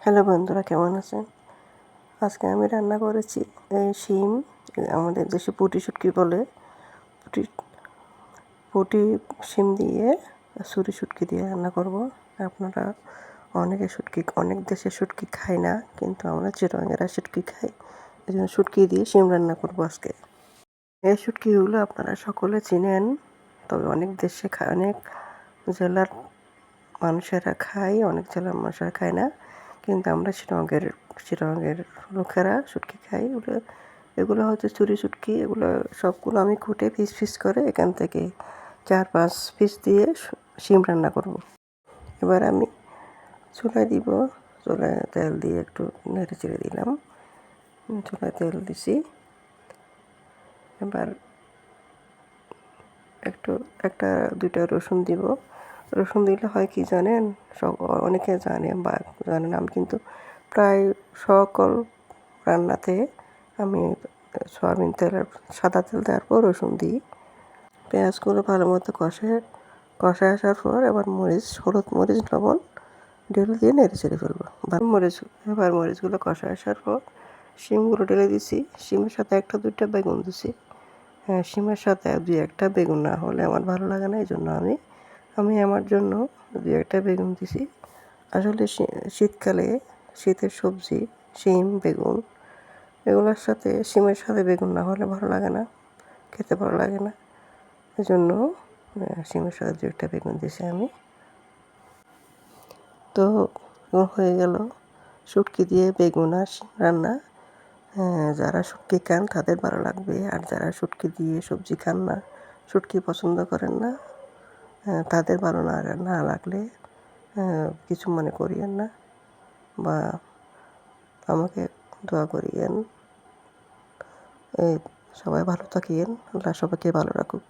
Hello বন্ধুরা, কেমন আছেন? আজকে আমি রান্না করেছি শিম। আমাদের দেশে পুঁটি শুটকি বলে। পুঁটি পুঁটি শিম দিয়ে ছুরি শুটকি দিয়ে রান্না করব। আপনারা অনেক দেশে শুটকি খায় না, কিন্তু আমরা চিটাগাংয়েরা শুটকি খাই। এই জন্য শুটকি দিয়ে শিম রান্না করব আজকে। এই শুটকিগুলো আপনারা সকলে চিনেন, তবে অনেক জেলার মানুষেরা খায়, অনেক জেলার মানুষেরা খায় না। কিন্তু আমরা চিটাগাংয়ের লোকেরা শুটকি খাই। এগুলো হচ্ছে চুরি শুটকি। সবগুলো আমি কুটে পিস করে এখান থেকে 4-5 পিস দিয়ে শিম রান্না করব। এবার আমি চুলায় দিব। চুলায় তেল দিয়ে একটু নেড়ে চেড়ে দিলাম। চুলায় তেল দিছি। এবার একটা দুইটা রসুন দিব। রসুন দিলে হয় কি জানেন, অনেকে জানে বা জানে না, আমি কিন্তু প্রায় সকল রান্নাতে আমি সয়াবিন তেল আর সাদা তেল দেওয়ার পর রসুন দিই। পেঁয়াজগুলো ভালো মতো কষায় আসার পর এবার হলুদ মরিচ লবণ ঢেলে দিয়ে নেড়ে চেড়ে ফেলবো। এবার মরিচগুলো কষায় আসার পর শিমগুলো ঢেলে দিছি। শিমের সাথে একটা দুইটা বেগুন দিছি। হ্যাঁ, শিমের সাথে 2-1টা বেগুন না হলে আমার ভালো লাগে না, এই জন্য আমি আমার জন্য 2-1টা বেগুন দিছি। আসলে শীতকালে শীতের সবজি শিম বেগুন এগুলোর সাথে শিমের সাথে বেগুন না হলে ভালো লাগে না, খেতে ভালো লাগে না। এই জন্য শিমের সাথে 2-1টা বেগুন দিছি আমি। তো হয়ে গেল শুটকি দিয়ে বেগুন আর শিম রান্না। হ্যাঁ, যারা শুটকি খান তাদের ভালো লাগবে, আর যারা শুটকি দিয়ে সবজি খান না, শুটকি পছন্দ করেন না, তাদের ভালো না লাগলে কিছু মনে করিয়েন না, বা আমাকে দোয়া করিয়েন। এই সবাই ভালো থাকিয়েন, আল্লাহ সবাইকে ভালো রাখুক।